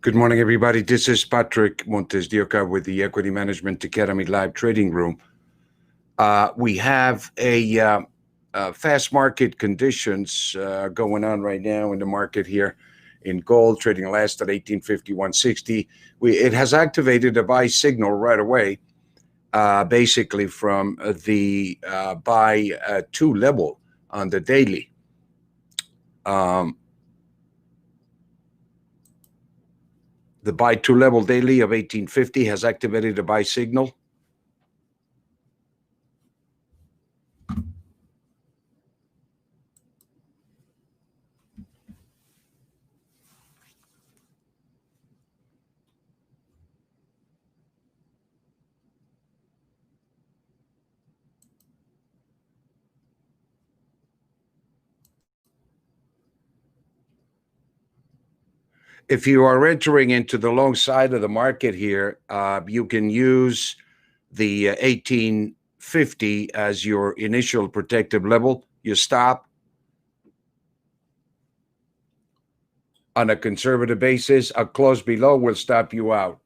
Good morning, everybody. This is Patrick MontesDeOca with the Equity Management Academy Live Trading Room. We have a fast market conditions going on right now in the market here in gold, trading last at 1851.60. It has activated a buy signal right away, basically from the buy 2 level on the daily. The buy 2 level daily of 1850 has activated a buy signal. If you are entering into the long side of the market here, you can use the 1850 as your initial protective level. You stop on a conservative basis. A close below will stop you out.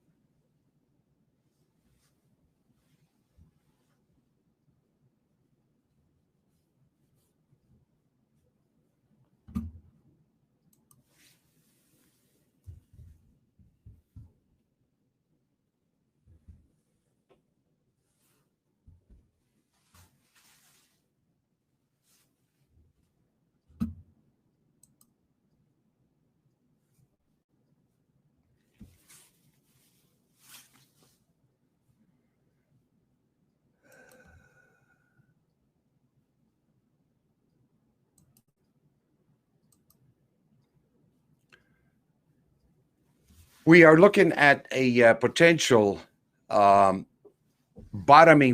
We are looking at a potential bottoming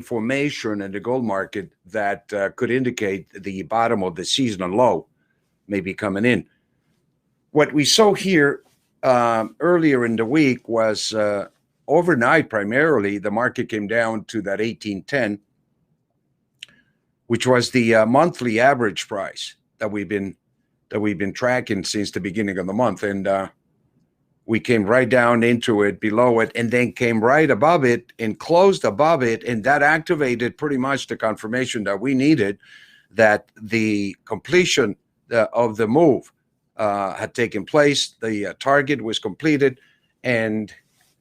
formation in the gold market that could indicate the bottom of the seasonal low may be coming in. What we saw here earlier in the week was overnight, primarily, the market came down to that 1810, which was the monthly average price that we've been tracking since the beginning of the month, and we came right down into it, below it, and then came right above it and closed above it, and that activated pretty much the confirmation that we needed that the completion of the move had taken place. The target was completed, and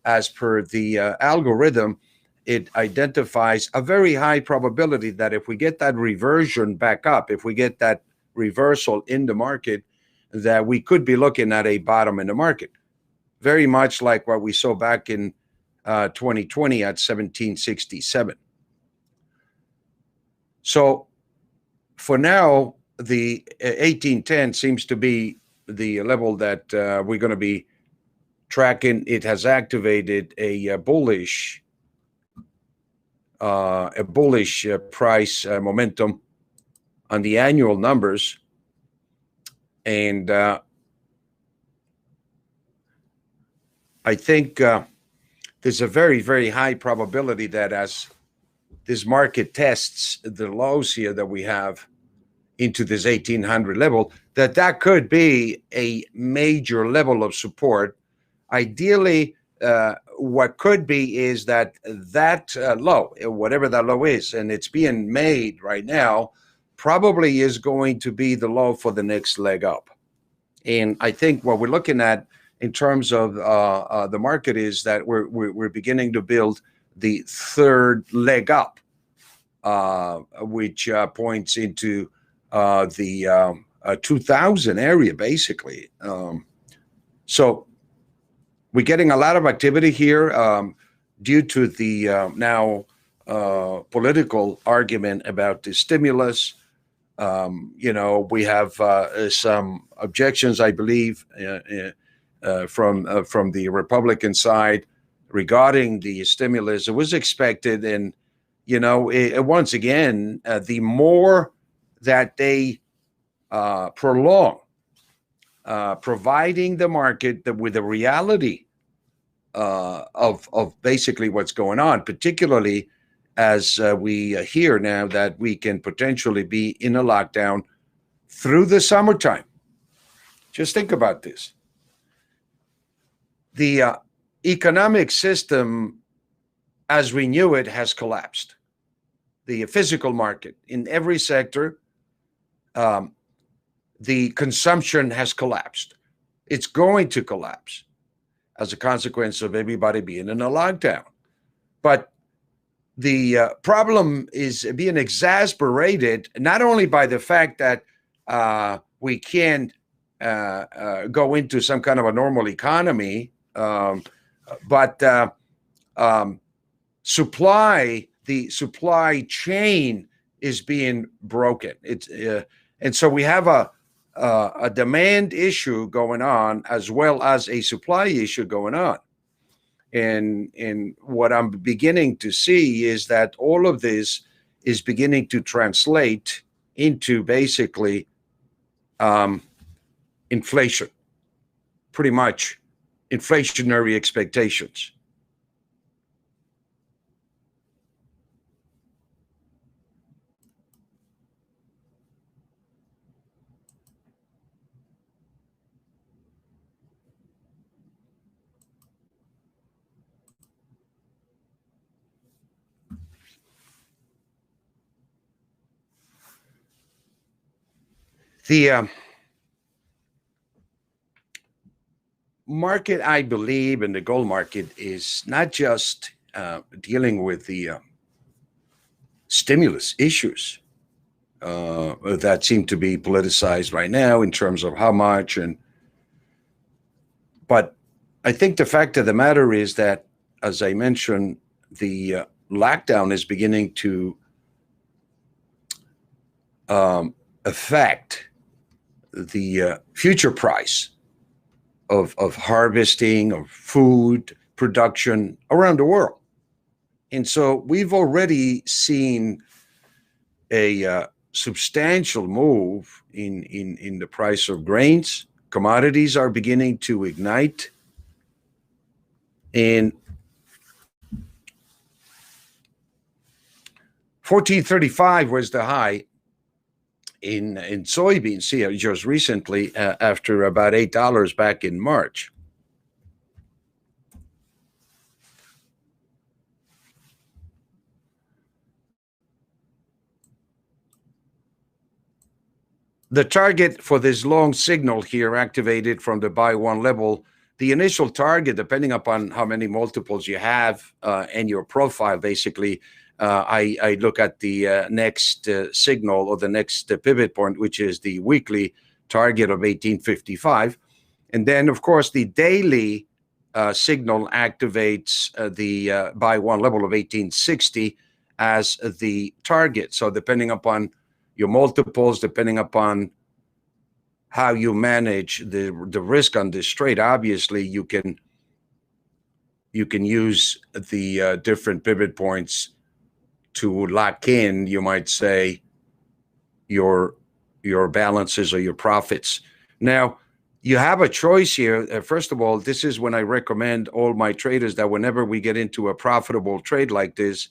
as per the algorithm, it identifies a very high probability that if we get that reversion back up, if we get that reversal in the market, that we could be looking at a bottom in the market. Very much like what we saw back in 2020 at 1767. So for now, the 1810 seems to be the level that we're going to be tracking. It has activated a bullish price momentum on the annual numbers, and I think there's a very, very high probability that as this market tests the lows here that we have into this 1800 level, that could be a major level of support. Ideally, what could be is that low, whatever that low is, and it's being made right now, probably is going to be the low for the next leg up. And I think what we're looking at in terms of the market is that we're beginning to build the third leg up, which points into the 2000 area, basically. So we're getting a lot of activity here due to the now political argument about the stimulus. We have some objections, I believe, from the Republican side regarding the stimulus. It was expected, and once again, the more that they prolong providing the market with the reality of basically what's going on, particularly as we hear now that we can potentially be in a lockdown through the summertime. Just think about this. The economic system as we knew it has collapsed. The physical market in every sector, the consumption has collapsed. It's going to collapse as a consequence of everybody being in a lockdown. But the problem is being exasperated not only by the fact that we can't go into some kind of a normal economy, but the supply chain is being broken. And so we have a demand issue going on as well as a supply issue going on. And what I'm beginning to see is that all of this is beginning to translate into basically inflation, pretty much inflationary expectations. The market, I believe, in the gold market is not just dealing with the stimulus issues that seem to be politicized right now in terms of how much, but I think the fact of the matter is that, as I mentioned, the lockdown is beginning to affect the future price of harvesting, of food production around the world. And so we've already seen a substantial move in the price of grains. Commodities are beginning to ignite. And 1435 was the high in soybeans here just recently, after about $8 back in March. The target for this long signal here activated from the buy one level, the initial target, depending upon how many multiples you have and your profile, basically, I look at the next signal or the next pivot point, which is the weekly target of 1855. And then, of course, the daily signal activates the buy one level of 1860 as the target. So depending upon your multiples, depending upon how you manage the risk on this trade, obviously you can use the different pivot points to lock in, you might say, your balances or your profits. Now, you have a choice here. First of all, this is when I recommend all my traders that whenever we get into a profitable trade like this,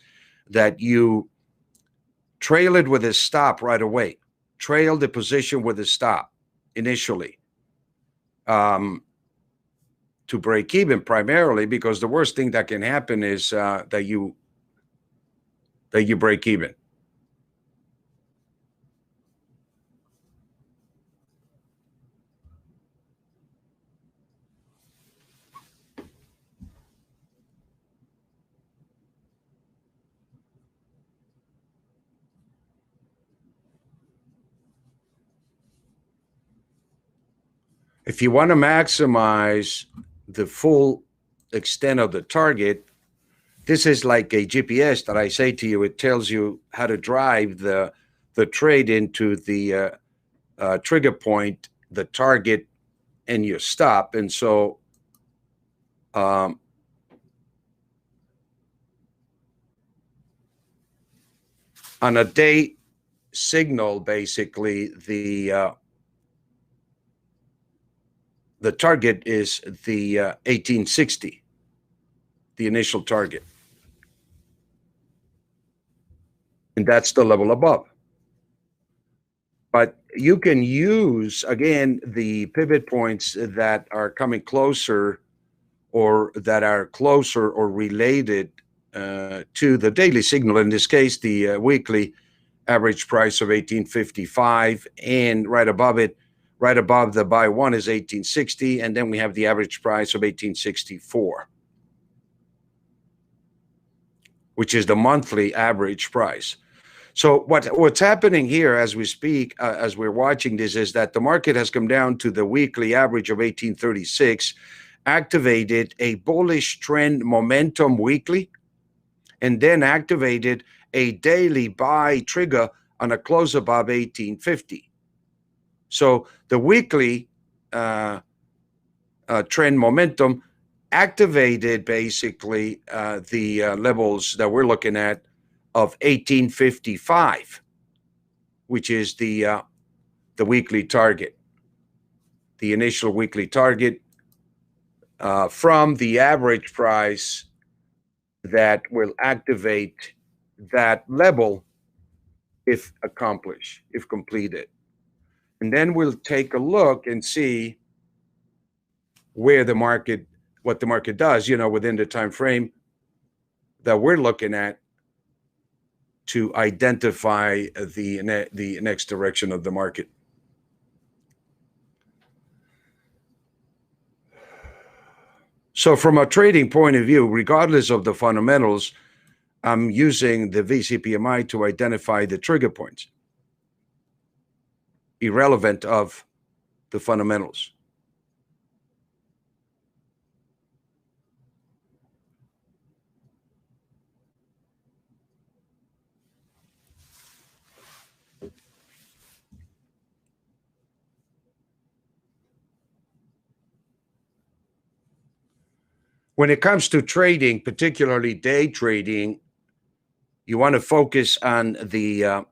that you trail it with a stop right away. Trail the position with a stop initially to break even, primarily because the worst thing that can happen is that you break even. If you want to maximize the full extent of the target, this is like a GPS that I say to you. It tells you how to drive the trade into the trigger point, the target, and your stop. And so on a day signal, basically, the target is the 1860, the initial target. And that's the level above. But you can use, again, the pivot points that are coming closer or that are closer or related to the daily signal. In this case, the weekly average price of 1855, and right above it, right above the buy one, is 1860, and then we have the average price of 1864, which is the monthly average price. So what's happening here as we speak, as we're watching this, is that the market has come down to the weekly average of 1836, activated a bullish trend momentum weekly, and then activated a daily buy trigger on a close above 1850. So the weekly trend momentum activated basically the levels that we're looking at of 1855, which is the weekly target, the initial weekly target from the average price that will activate that level if accomplished, if completed. And then we'll take a look and see where the market, what the market does, within the time frame that we're looking at, to identify the next direction of the market. So from a trading point of view, regardless of the fundamentals, I'm using the VCPMI to identify the trigger points, irrelevant of the fundamentals. When it comes to trading, particularly day trading, you want to focus on the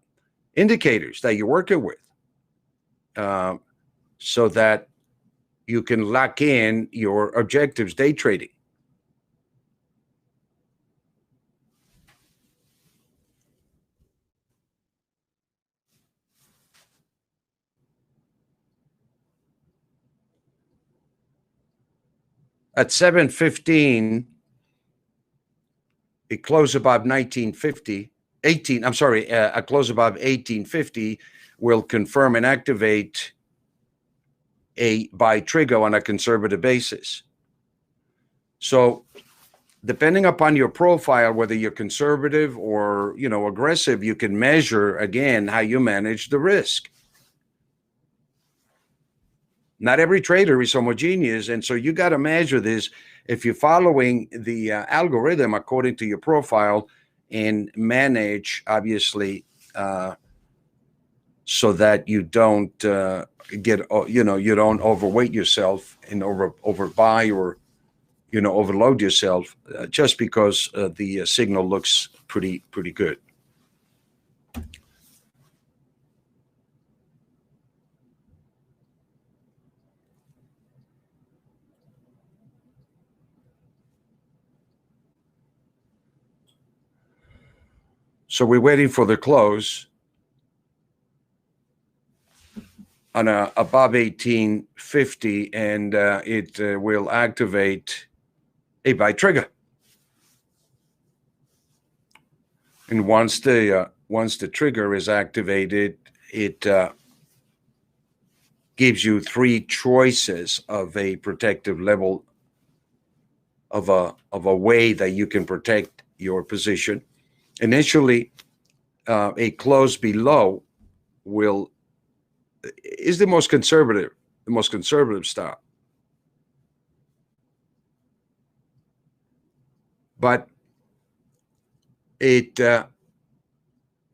indicators that you're working with, so that you can lock in your objectives day trading. At 7:15, it closed above 1950. A close above 1850 will confirm and activate a buy trigger on a conservative basis. So depending upon your profile, whether you're conservative or aggressive, you can measure again how you manage the risk. Not every trader is homogeneous, and so you got to measure this if you're following the algorithm according to your profile, and manage, obviously, so that you don't you don't overweight yourself and overbuy or overload yourself just because the signal looks pretty good. So we're waiting for the close on above 1850, and it will activate a buy trigger. And once the trigger is activated, it gives you three choices of a protective level, of a way that you can protect your position. Initially, a close below is the most conservative stop. But it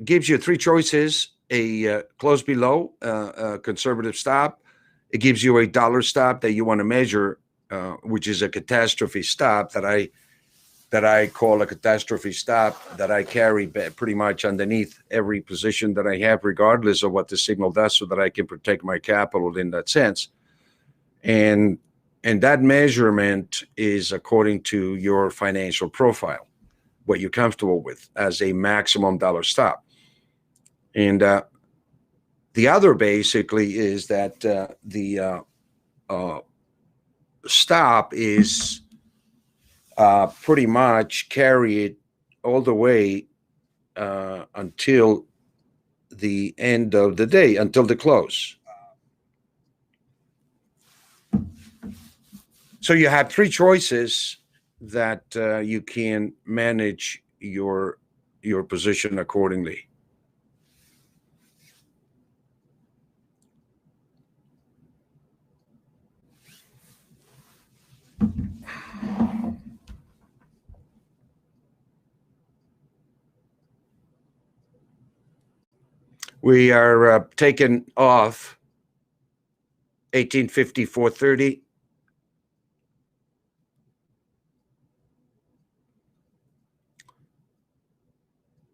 gives you three choices: a close below, a conservative stop. It gives you a dollar stop that you want to measure, which is a catastrophe stop that I call a catastrophe stop, that I carry pretty much underneath every position that I have, regardless of what the signal does, so that I can protect my capital in that sense. And that measurement is according to your financial profile, what you're comfortable with as a maximum dollar stop. And the other basically is that the stop is pretty much carry it all the way until the end of the day, until the close. So you have three choices that you can manage your position accordingly. We are taking off 1854.30.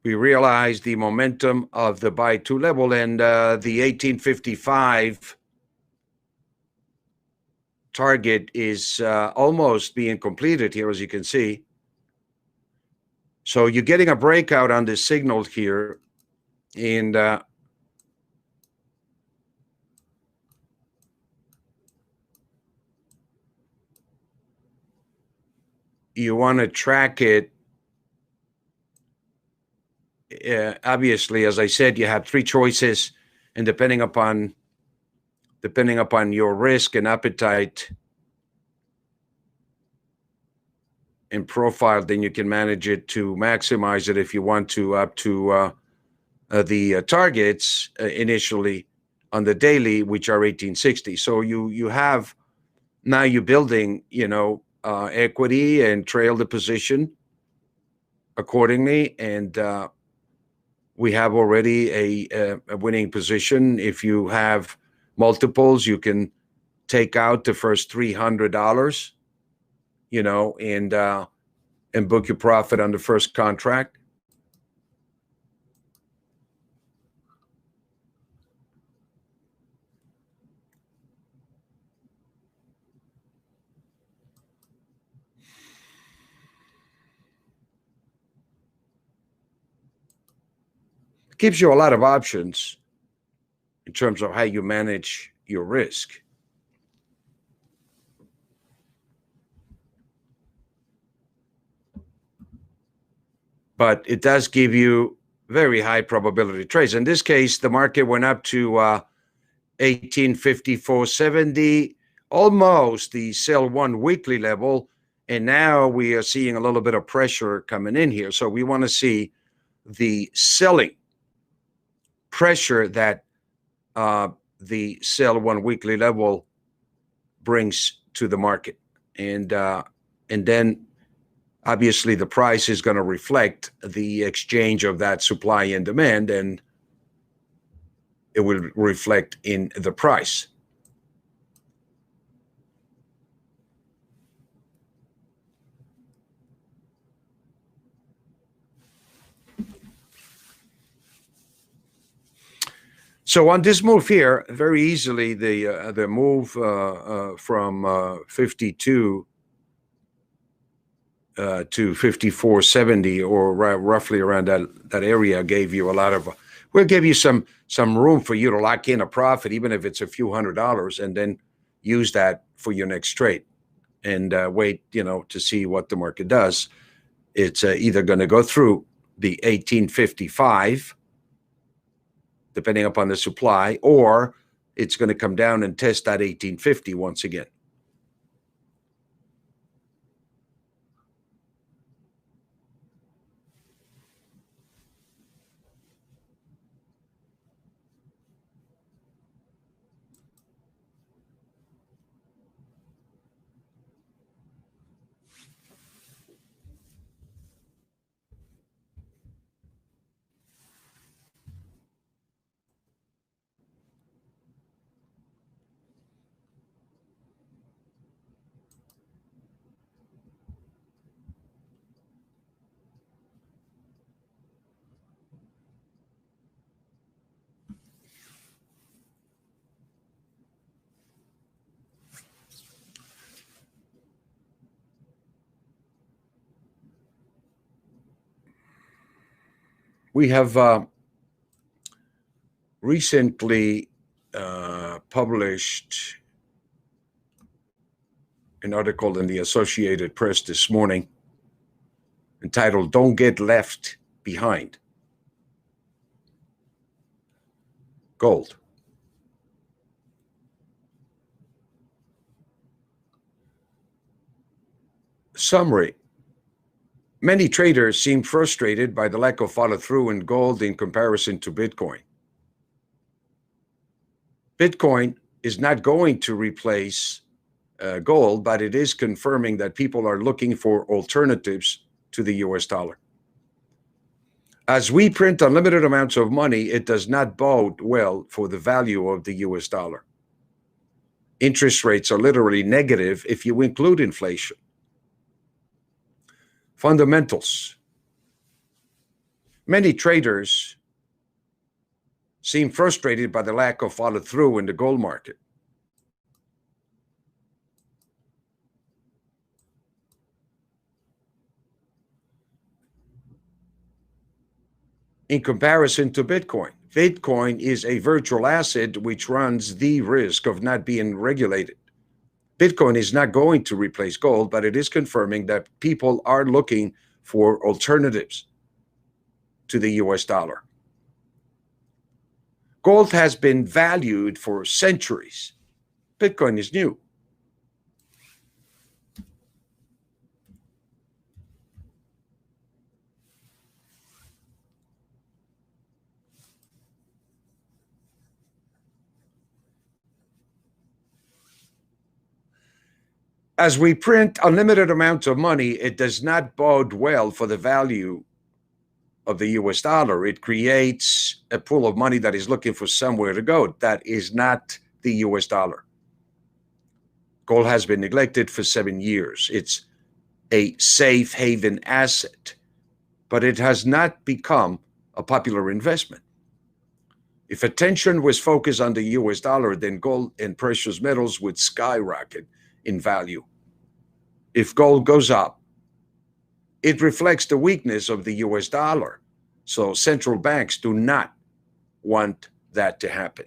We realize the momentum of the buy two level, and the 1855 target is almost being completed here, as you can see. So you're getting a breakout on this signal here, and you want to track it. Obviously, as I said, you have three choices, and depending upon your risk and appetite and profile, then you can manage it to maximize it if you want to, up to the targets initially on the daily, which are 1860. So you have now you're building, equity and trail the position accordingly, and we have already a winning position. If you have multiples, you can take out the first $300, and book your profit on the first contract. Gives you a lot of options in terms of how you manage your risk. But it does give you very high probability trades. In this case, the market went up to 1854.70, almost the sell one weekly level. And now we are seeing a little bit of pressure coming in here. So we want to see the selling pressure that the sell one weekly level brings to the market. And then obviously the price is going to reflect the exchange of that supply and demand, and it will reflect in the price. So on this move here, very easily the move from 52 to 54.70, or roughly around that area, gave you a lot of. We'll give you some room for you to lock in a profit, even if it's a few $100s, and then use that for your next trade, and wait, to see what the market does. It's either going to go through the 1855. Depending upon the supply, or it's going to come down and test that 1850 once again. We have recently published an article in the Associated Press this morning entitled Don't Get Left Behind. Gold. Summary. Many traders seem frustrated by the lack of follow-through in gold in comparison to Bitcoin. Bitcoin is not going to replace gold, but it is confirming that people are looking for alternatives to the US dollar. As we print unlimited amounts of money, it does not bode well for the value of the US dollar. Interest rates are literally negative if you include inflation. Fundamentals. Many traders seem frustrated by the lack of follow-through in the gold market. In comparison to Bitcoin, Bitcoin is a virtual asset which runs the risk of not being regulated. Bitcoin is not going to replace gold, but it is confirming that people are looking for alternatives to the US dollar. Gold has been valued for centuries. Bitcoin is new. As we print unlimited amounts of money, it does not bode well for the value of the US dollar. It creates a pool of money that is looking for somewhere to go. That is not the US dollar. Gold has been neglected for 7 years. It's a safe haven asset, but it has not become a popular investment. If attention was focused on the US dollar, then gold and precious metals would skyrocket in value. If gold goes up, it reflects the weakness of the US dollar. So central banks do not want that to happen.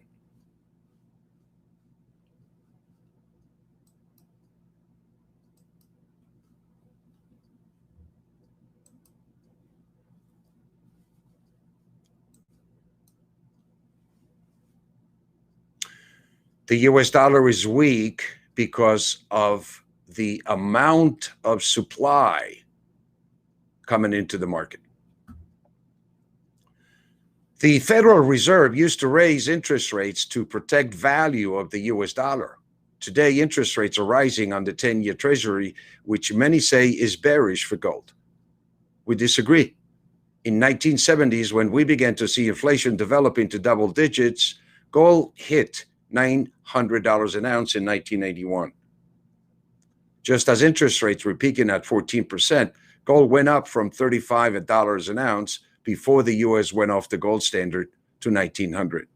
The US dollar is weak because of the amount of supply coming into the market. The Federal Reserve used to raise interest rates to protect value of the US dollar. Today, interest rates are rising on the 10-year Treasury, which many say is bearish for gold. We disagree. In 1970s, when we began to see inflation develop into double digits, gold hit $900 an ounce in 1981. Just as interest rates were peaking at 14%, gold went up from $35 an ounce before the U.S. went off the gold standard to 1900.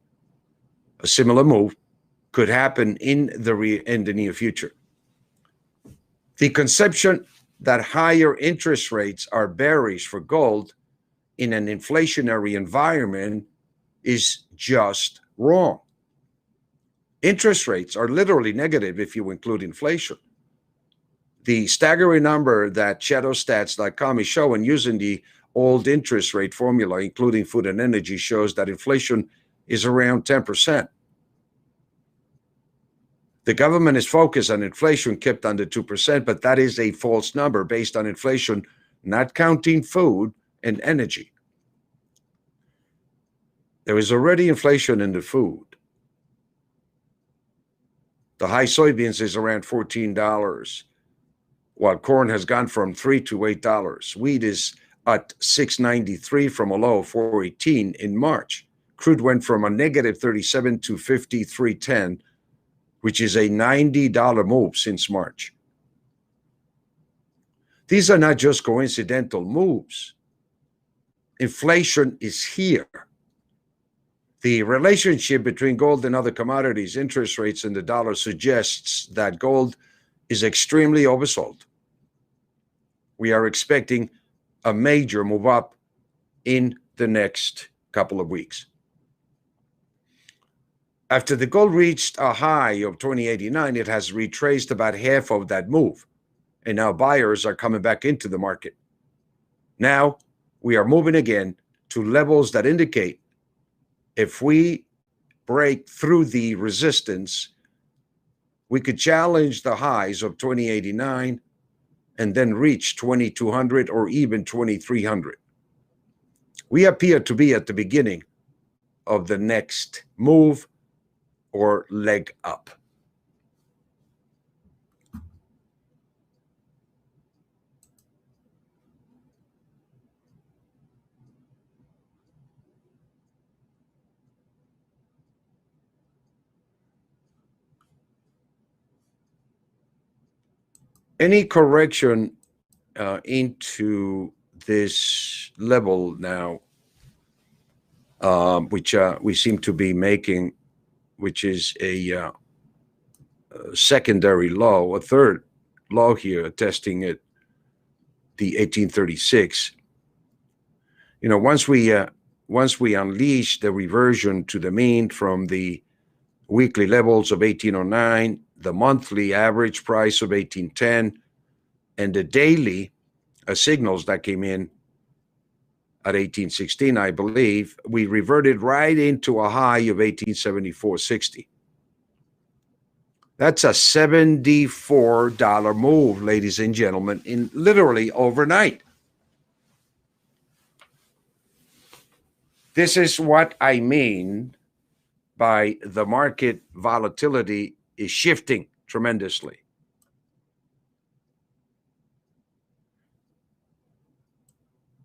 A similar move could happen in the near future. The conception that higher interest rates are bearish for gold in an inflationary environment is just wrong. Interest rates are literally negative if you include inflation. The staggering number that shadowstats.com is showing using the old interest rate formula, including food and energy, shows that inflation is around 10%. The government is focused on inflation kept under 2%, but that is a false number based on inflation, not counting food and energy. There is already inflation in the food. The high soybeans is around $14, while corn has gone from $3 to $8. Wheat is at $6.93 from a low of $4.18 in March. Crude went from a negative $37 to $53.10, which is a $90 move since March. These are not just coincidental moves. Inflation is here. The relationship between gold and other commodities, interest rates, and the dollar suggests that gold is extremely oversold. We are expecting a major move up in the next couple of weeks. After the gold reached a high of 2089, it has retraced about half of that move, and now buyers are coming back into the market. Now we are moving again to levels that indicate if we break through the resistance, we could challenge the highs of 2089 and then reach 2200 or even 2300. We appear to be at the beginning of the next move or leg up. Any correction into this level now, which we seem to be making, which is a secondary low, a third low here, testing at the 1836. You know, once we unleash the reversion to the mean from the weekly levels of 1809, the monthly average price of 1810, and the daily signals that came in at 1816, I believe, we reverted right into a high of 1874.60. That's a $74 move, ladies and gentlemen, in literally overnight. This is what I mean by the market volatility is shifting tremendously.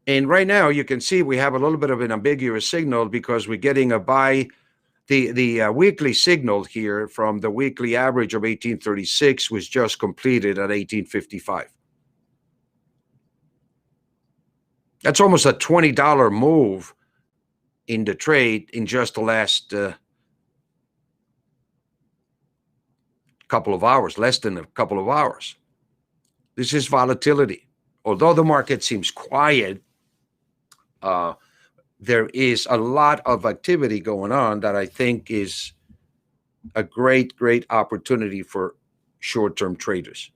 And right now you can see we have a little bit of an ambiguous signal because we're getting a buy. The weekly signal here from the weekly average of 1836 was just completed at 1855. That's almost a $20 move in the trade in just the last couple of hours, less than a couple of hours. This is volatility. Although the market seems quiet, there is a lot of activity going on that I think is a great opportunity for short-term traders.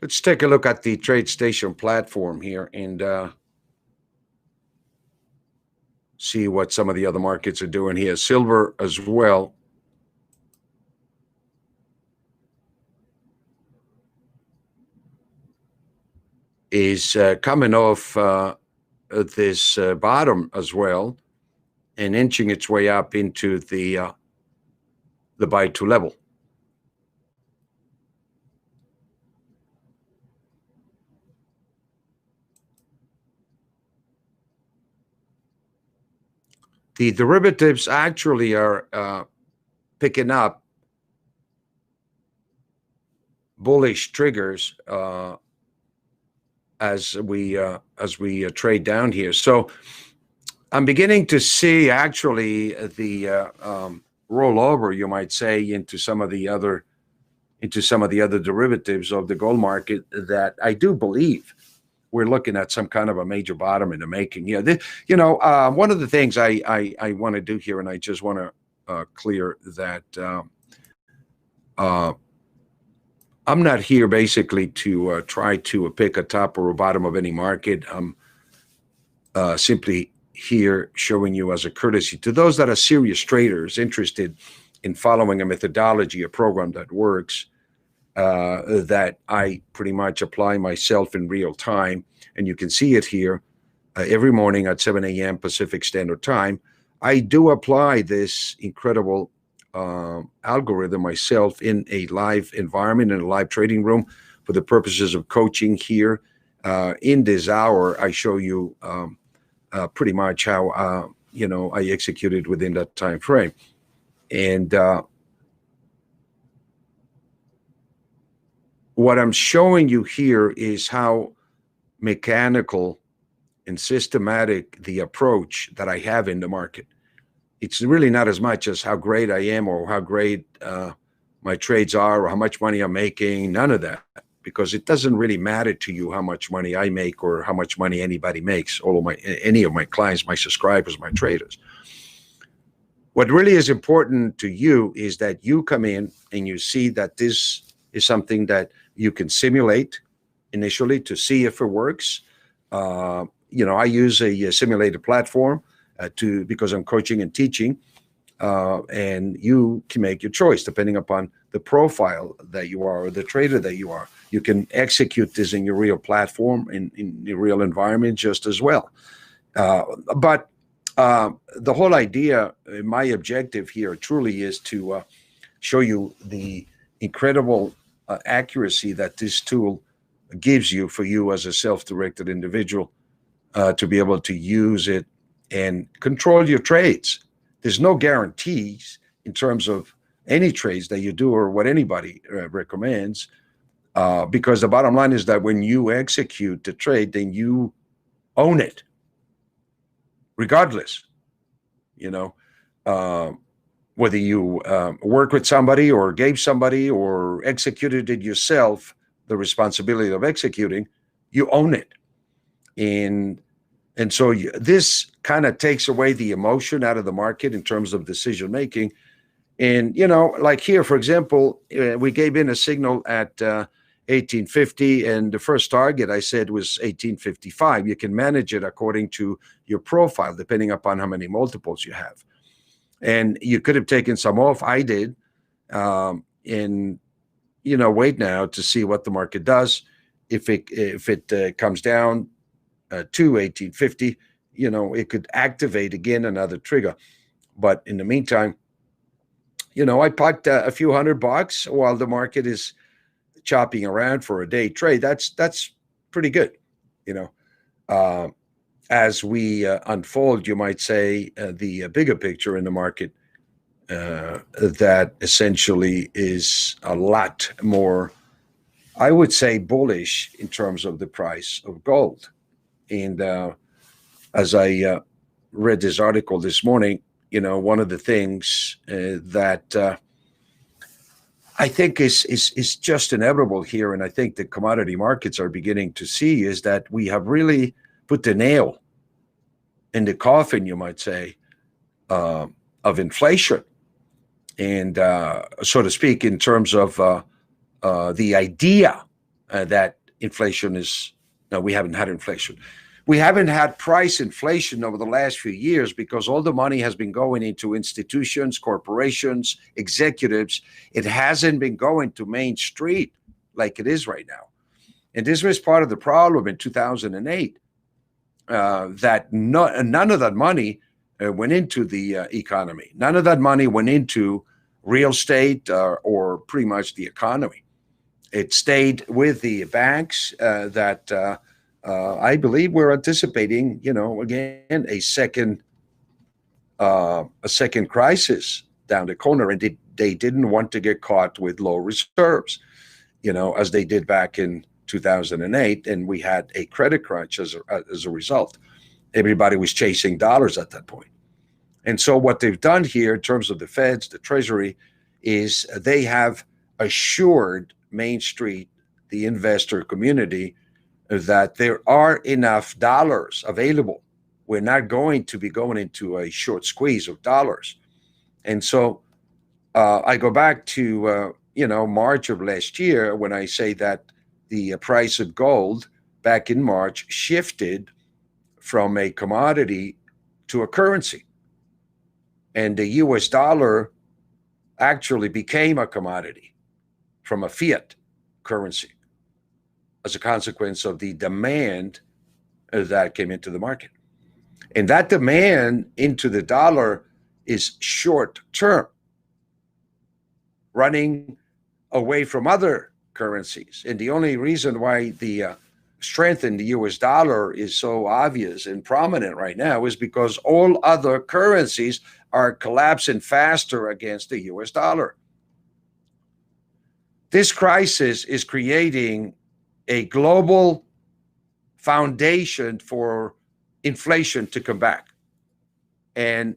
Let's take a look at the TradeStation platform here and see what some of the other markets are doing here. Silver as well. Is coming off this bottom as well and inching its way up into the buy to level. The derivatives actually are picking up bullish triggers as we trade down here. So I'm beginning to see actually the rollover, you might say, into some of the other derivatives of the gold market that I do believe we're looking at some kind of a major bottom in the making. Yeah, one of the things I want to do here, and I just want to clear that I'm not here basically to try to pick a top or a bottom of any market. I'm simply here showing you as a courtesy to those that are serious traders interested in following a methodology, a program that works, that I pretty much apply myself in real time. And you can see it here every morning at 7 a.m. Pacific Standard Time. I do apply this incredible algorithm myself in a live environment, in a live trading room for the purposes of coaching here. In this hour, I show you pretty much how, I executed within that time frame. And what I'm showing you here is how mechanical and systematic the approach that I have in the market. it's really not as much as how great I am or how great my trades are or how much money I'm making. None of that, because it doesn't really matter to you how much money I make or how much money anybody makes. Any of my clients, my subscribers, my traders. What really is important to you is that you come in and you see that this is something that you can simulate initially to see if it works. I use a simulated platform because I'm coaching and teaching, and you can make your choice depending upon the profile that you are or the trader that you are. You can execute this in your real platform, in your real environment just as well. But the whole idea, my objective here truly is to show you the incredible accuracy that this tool gives you for you as a self-directed individual to be able to use it and control your trades. There's no guarantees in terms of any trades that you do or what anybody recommends, because the bottom line is that when you execute the trade, then you own it, regardless. Whether you work with somebody or gave somebody or executed it yourself, the responsibility of executing, you own it. And so this kind of takes away the emotion out of the market in terms of decision making. And, like here, for example, we gave in a signal at 1850, and the first target I said was 1855. You can manage it according to your profile, depending upon how many multiples you have. And you could have taken some off. I did. And, wait now to see what the market does. If it comes down to 1850, it could activate again another trigger. But in the meantime, I parked a few $100 while the market is chopping around for a day trade. That's pretty good. As we unfold, you might say, the bigger picture in the market, that essentially is a lot more, I would say, bullish in terms of the price of gold. And as I read this article this morning, one of the things that I think is just inevitable here, and I think the commodity markets are beginning to see, is that we have really put the nail in the coffin, you might say, of inflation, and so to speak, in terms of the idea that inflation is. No, we haven't had inflation. We haven't had price inflation over the last few years because all the money has been going into institutions, corporations, executives. It hasn't been going to Main Street like it is right now. And this was part of the problem in 2008, that none of that money went into the economy. None of that money went into real estate or pretty much the economy. It stayed with the banks that I believe we're anticipating, again, a second crisis down the corner, and they didn't want to get caught with low reserves, as they did back in 2008, and we had a credit crunch as a result. Everybody was chasing dollars at that point. And so what they've done here in terms of the Feds, the Treasury, is they have assured Main Street, the investor community, that there are enough dollars available. We're not going to be going into a short squeeze of dollars. And so I go back to, March of last year when I say that the price of gold back in March shifted from a commodity to a currency. And the US dollar actually became a commodity from a fiat currency as a consequence of the demand that came into the market. And that demand into the dollar is short term, running away from other currencies. And the only reason why the strength in the US dollar is so obvious and prominent right now is because all other currencies are collapsing faster against the US dollar. This crisis is creating a global foundation for inflation to come back. And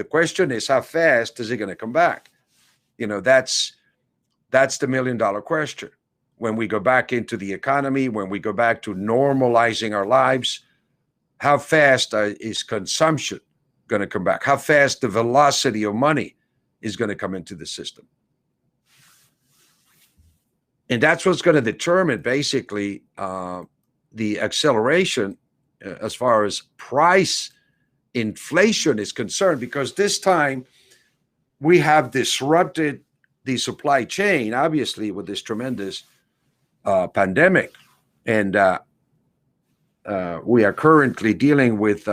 The question is, how fast is it going to come back? That's the $1,000,000 question. When we go back into the economy, when we go back to normalizing our lives, how fast is consumption going to come back? How fast the velocity of money is going to come into the system? And that's what's going to determine basically the acceleration as far as price inflation is concerned, because this time we have disrupted the supply chain, obviously, with this tremendous pandemic. And we are currently dealing with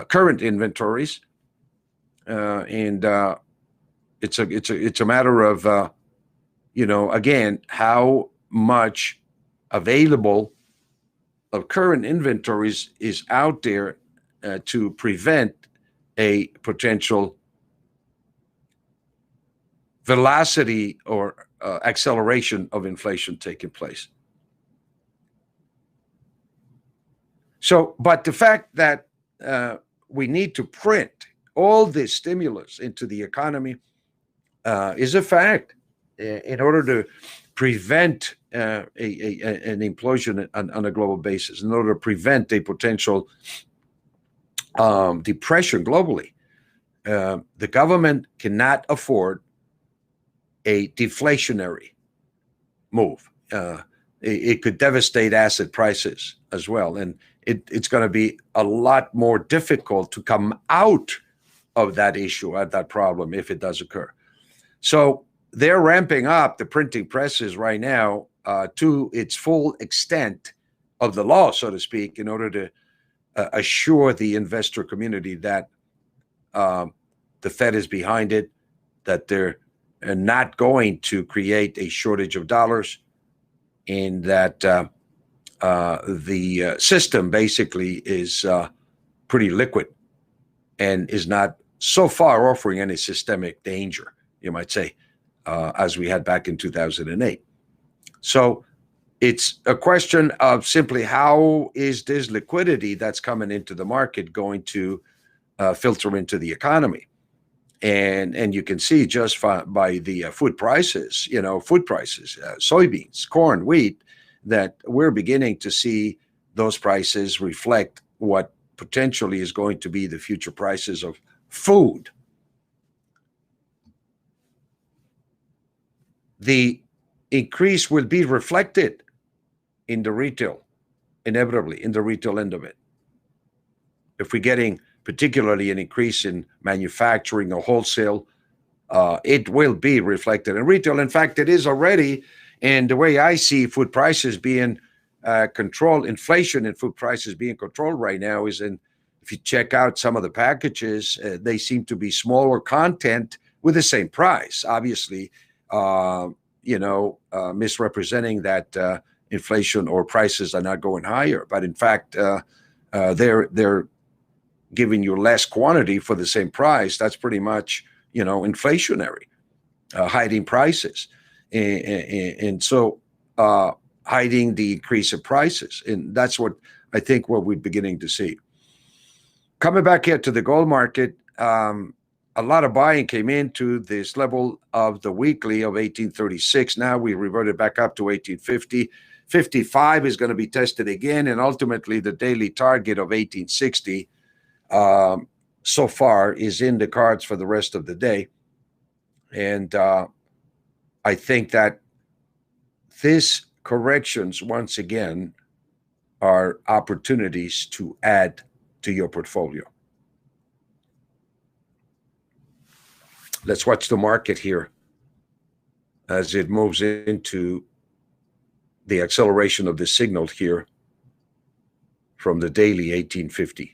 current inventories. And it's a matter of, again, how much available of current inventories is out there to prevent a potential velocity or acceleration of inflation taking place. So, but the fact that we need to print all this stimulus into the economy is a fact in order to prevent an implosion on a global basis, in order to prevent a potential depression globally. The government cannot afford a deflationary move. It could devastate asset prices as well. And it's going to be a lot more difficult to come out of that issue, at that problem, if it does occur. So they're ramping up the printing presses right now to its full extent of the law, so to speak, in order to assure the investor community that the Fed is behind it, that they're not going to create a shortage of dollars, and that the system basically is pretty liquid and is not so far offering any systemic danger, you might say, as we had back in 2008. So it's a question of simply how is this liquidity that's coming into the market going to filter into the economy. And you can see just by the food prices, soybeans, corn, wheat, that we're beginning to see those prices reflect what potentially is going to be the future prices of food. The increase will be reflected in the retail, inevitably, in the retail end of it. If we're getting particularly an increase in manufacturing or wholesale, it will be reflected in retail. In fact, it is already. And the way I see food prices being controlled, inflation in food prices being controlled right now is if you check out some of the packages, they seem to be smaller content with the same price, obviously, misrepresenting that inflation or prices are not going higher. But in fact, they're giving you less quantity for the same price. That's pretty much, inflationary, hiding prices. And so hiding the increase of prices. And that's what I think what we're beginning to see. Coming back here to the gold market, a lot of buying came into this level of the weekly of 1836. Now we reverted back up to 1850. 55 is going to be tested again, and ultimately the daily target of 1860 so far is in the cards for the rest of the day. And I think that these corrections, once again, are opportunities to add to your portfolio. Let's watch the market here as it moves into the acceleration of the signal here from the daily 1850.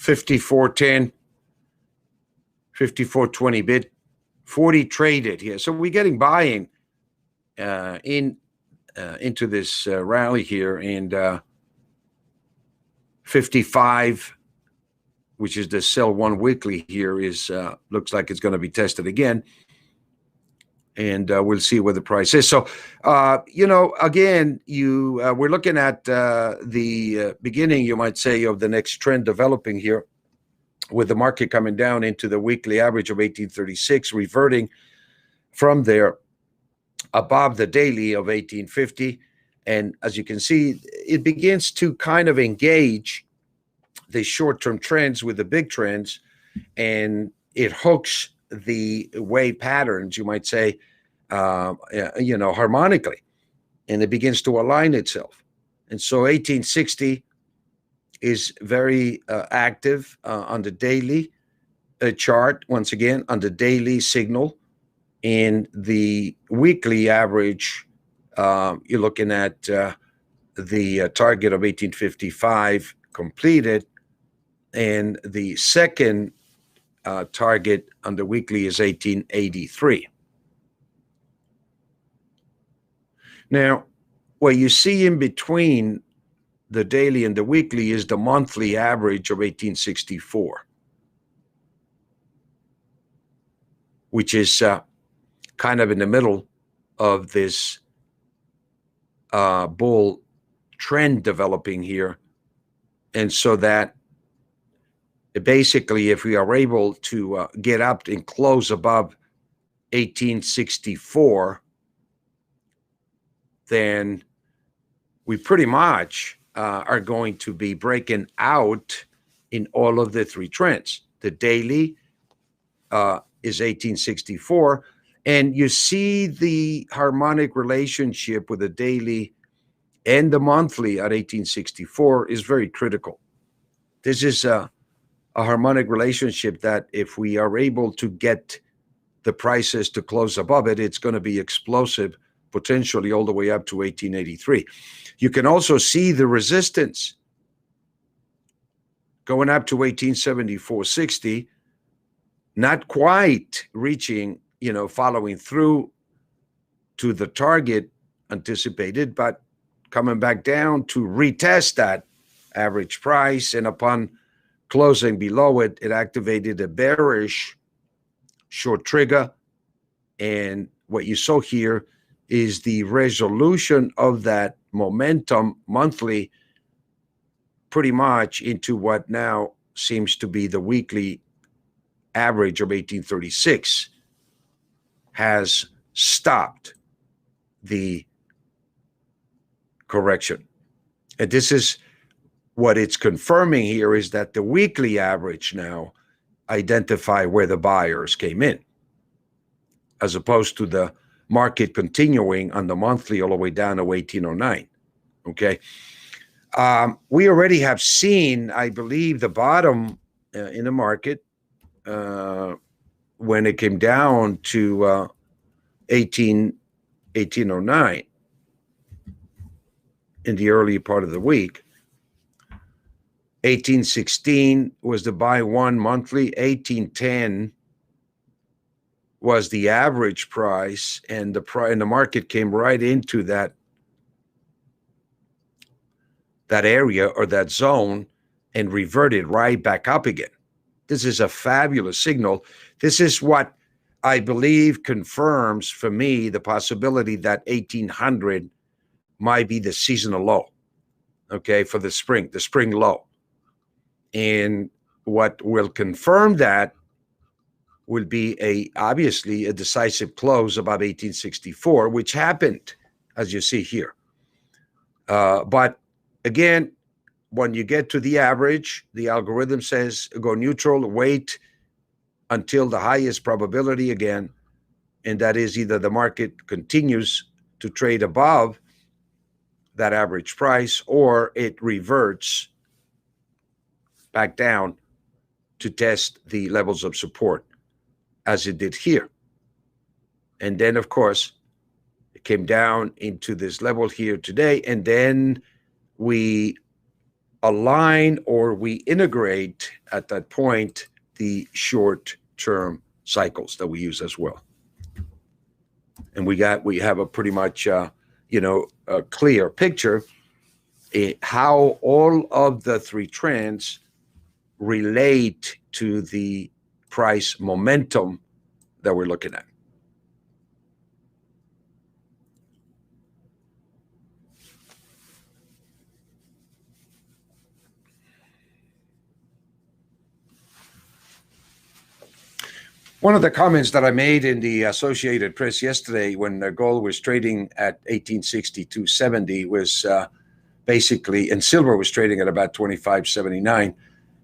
54.10, 54.20 bid, 40 traded here. So we're getting buying into this rally here, and 55, which is the sell one weekly here, is looks like it's going to be tested again, and we'll see where the price is. So again, we're looking at the beginning, you might say, of the next trend developing here, with the market coming down into the weekly average of 1836, reverting from there above the daily of 1850. And as you can see, it begins to kind of engage the short-term trends with the big trends, and it hooks the wave patterns, you might say, harmonically, and it begins to align itself. And so 1860 is very active on the daily chart, once again, on the daily signal. In the weekly average, you're looking at the target of 1855 completed, and the second target on the weekly is 1883. Now, what you see in between the daily and the weekly is the monthly average of 1864, which is kind of in the middle of this bull trend developing here. And so that basically, if we are able to get up and close above 1864, then we pretty much are going to be breaking out in all of the three trends. The daily is 1864, and you see the harmonic relationship with the daily and the monthly at 1864 is very critical. This is a harmonic relationship that if we are able to get the prices to close above it, it's going to be explosive, potentially all the way up to 1883. You can also see the resistance going up to 1874.60, not quite reaching, following through to the target anticipated, but coming back down to retest that average price. And upon closing below it, it activated a bearish short trigger. And what you saw here is the resolution of that momentum monthly pretty much into what now seems to be the weekly average of 1836 has stopped the correction. And this is what it's confirming here, is that the weekly average now identify where the buyers came in, as opposed to the market continuing on the monthly all the way down to 1809. Okay. We already have seen, I believe, the bottom in the market when it came down to 1809 in the early part of the week. 1816 was the buy one monthly. 1810 was the average price, and the market came right into that area or that zone and reverted right back up again. This is a fabulous signal. This is what I believe confirms for me the possibility that 1800 might be the seasonal low, okay, for the spring low. And what will confirm that will be obviously a decisive close above 1864, which happened, as you see here. But again, when you get to the average, the algorithm says go neutral, wait until the highest probability again, and that is either the market continues to trade above that average price or it reverts back down to test the levels of support, as it did here. And then, of course, it came down into this level here today, and then we align or we integrate at that point the short-term cycles that we use as well. And we have a pretty much a clear picture how all of the three trends relate to the price momentum that we're looking at. One of the comments that I made in the Associated Press yesterday when the gold was trading at 1862.70 was basically, and silver was trading at about 25.79.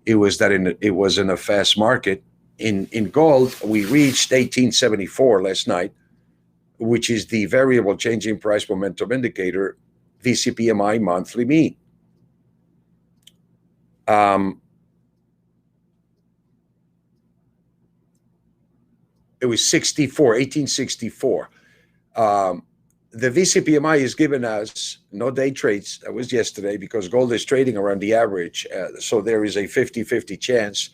It was that it was in a fast market. In gold, we reached 1874 last night, which is the variable changing price momentum indicator, VCPMI monthly mean. It was 1864. The VCPMI is giving us no day trades. That was yesterday because gold is trading around the average. So there is a 50-50 chance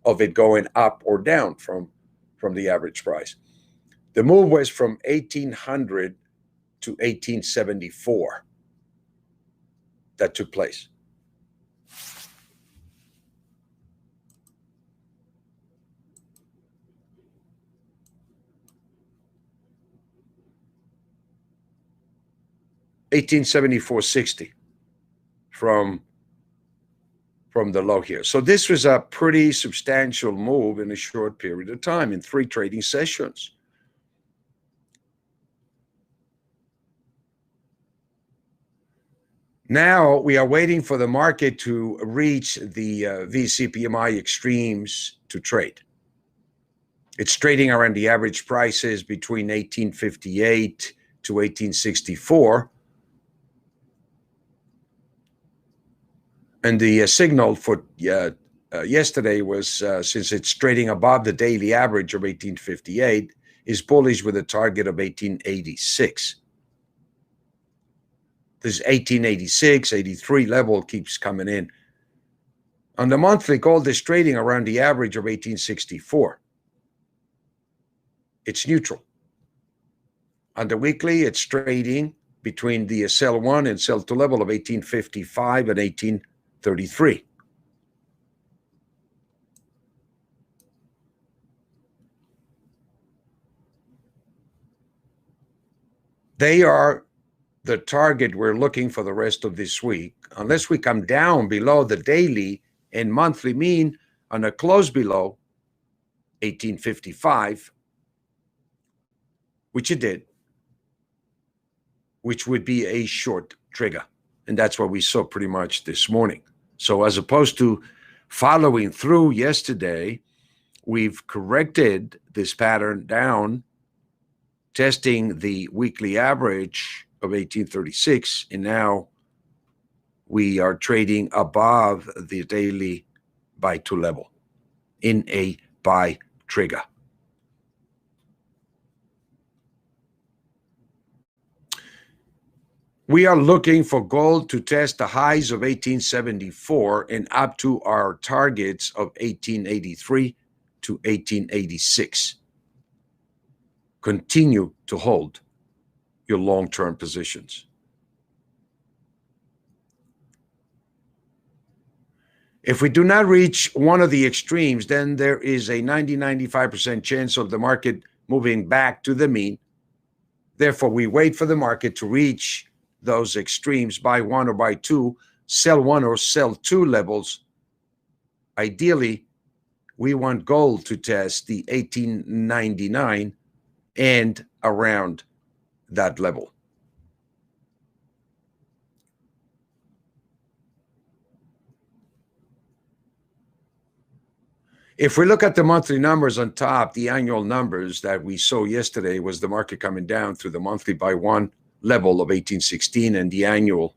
of it going up or down from the average price. The move was from 1800 to 1874 that took place. $1874.60 from the low here. So this was a pretty substantial move in a short period of time in 3 trading sessions. Now we are waiting for the market to reach the VCPMI extremes to trade. It's trading around the average prices between 1858 to 1864. And the signal for yesterday was, since it's trading above the daily average of 1858, is bullish with a target of 1886. This 1886, 83 level keeps coming in. On the monthly, gold is trading around the average of 1864. It's neutral. On the weekly, it's trading between the sell 1 and sell 2 level of 1855 and 1833. They are the target we're looking for the rest of this week, unless we come down below the daily and monthly mean on a close below 1855, which it did, which would be a short trigger. And that's what we saw pretty much this morning. So as opposed to following through yesterday, we've corrected this pattern down, testing the weekly average of 1836, and now we are trading above the daily buy 2 level in a buy trigger. We are looking for gold to test the highs of 1874 and up to our targets of 1883 to 1886. Continue to hold your long-term positions. If we do not reach one of the extremes, then there is a 90-95% chance of the market moving back to the mean. Therefore, we wait for the market to reach those extremes, buy 1 or buy 2, sell 1 or sell 2 levels. Ideally, we want gold to test the 1899 and around that level. If we look at the monthly numbers on top, the annual numbers that we saw yesterday was the market coming down through the monthly buy 1 level of 1816 and the annual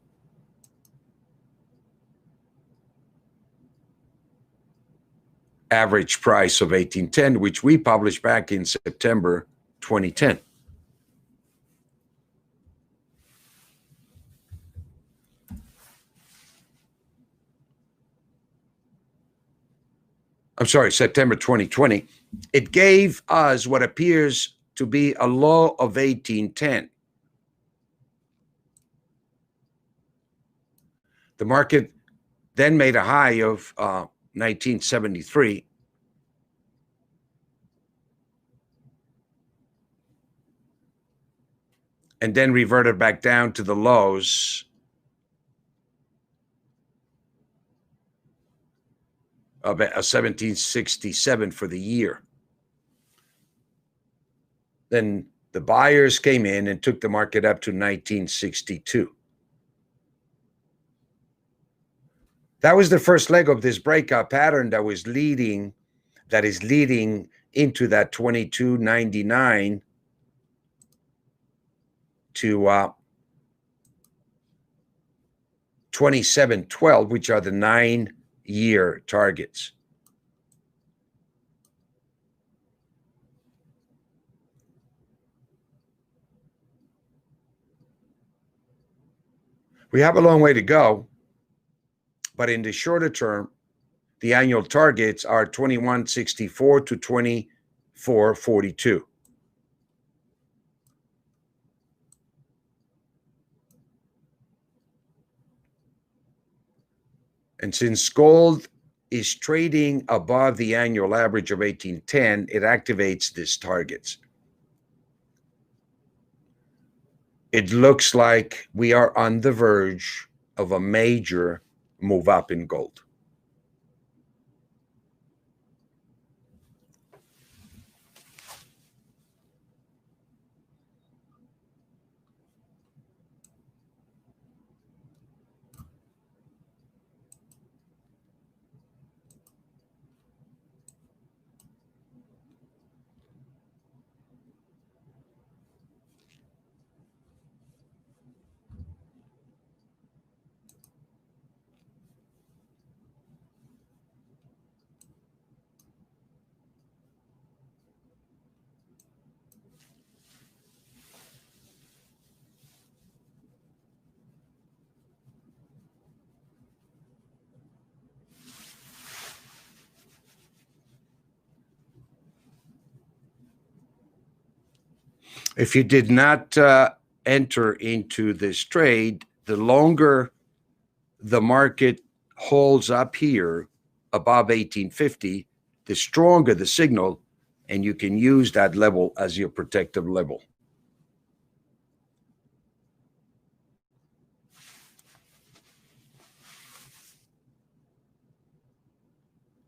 average price of 1810, which we published back in September 2010. I'm sorry, September 2020, it gave us what appears to be a low of 1810. The market then made a high of 1973. And then reverted back down to the lows of 1767 for the year. Then the buyers came in and took the market up to 1962. That was the first leg of this breakout pattern that is leading into that 22.99 to 27.12, which are the 9-year targets. We have a long way to go, but in the shorter term, the annual targets are 21.64 to 24.42. And since gold is trading above the annual average of 1810, it activates these targets. It looks like we are on the verge of a major move up in gold. If you did not enter into this trade, the longer the market holds up here above 1850, the stronger the signal, and you can use that level as your protective level.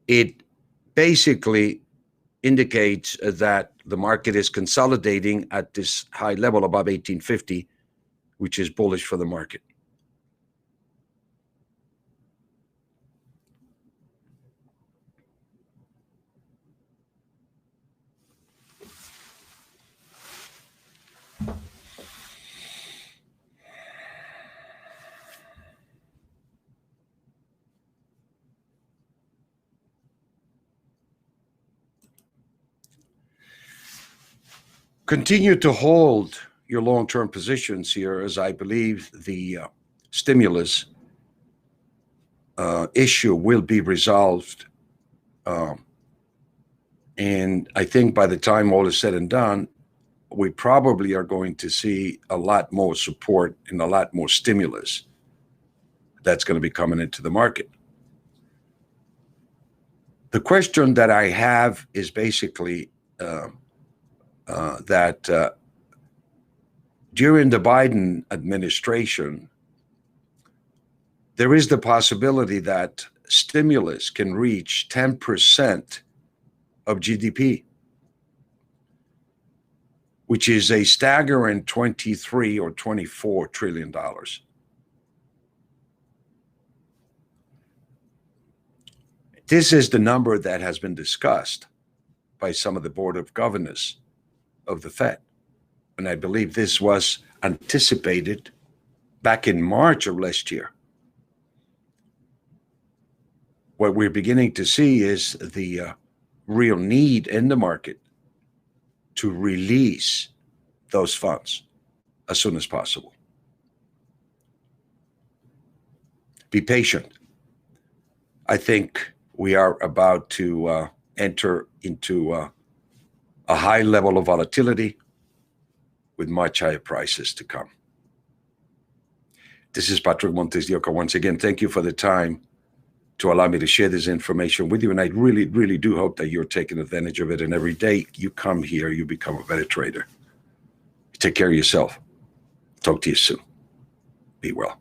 It basically indicates that the market is consolidating at this high level above 1850, which is bullish for the market. Continue to hold your long-term positions here, as I believe the stimulus issue will be resolved. And I think by the time all is said and done, we probably are going to see a lot more support and a lot more stimulus that's going to be coming into the market. The question that I have is basically that during the Biden administration, there is the possibility that stimulus can reach 10% of GDP, which is a staggering 23 or 24 trillion dollars. This is the number that has been discussed by some of the board of governors of the Fed. And I believe this was anticipated back in March of last year. What we're beginning to see is the real need in the market to release those funds as soon as possible. Be patient. I think we are about to enter into a high level of volatility with much higher prices to come. This is Patrick MontesDeOca. Once again, thank you for the time to allow me to share this information with you. And I really, really do hope that you're taking advantage of it. And every day you come here, you become a better trader. Take care of yourself. Talk to you soon. Be well.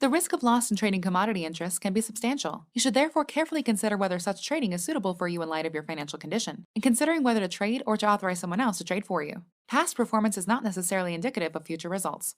The risk of loss in trading commodity interests can be substantial. You should therefore carefully consider whether such trading is suitable for you in light of your financial condition, and considering whether to trade or to authorize someone else to trade for you. Past performance is not necessarily indicative of future results.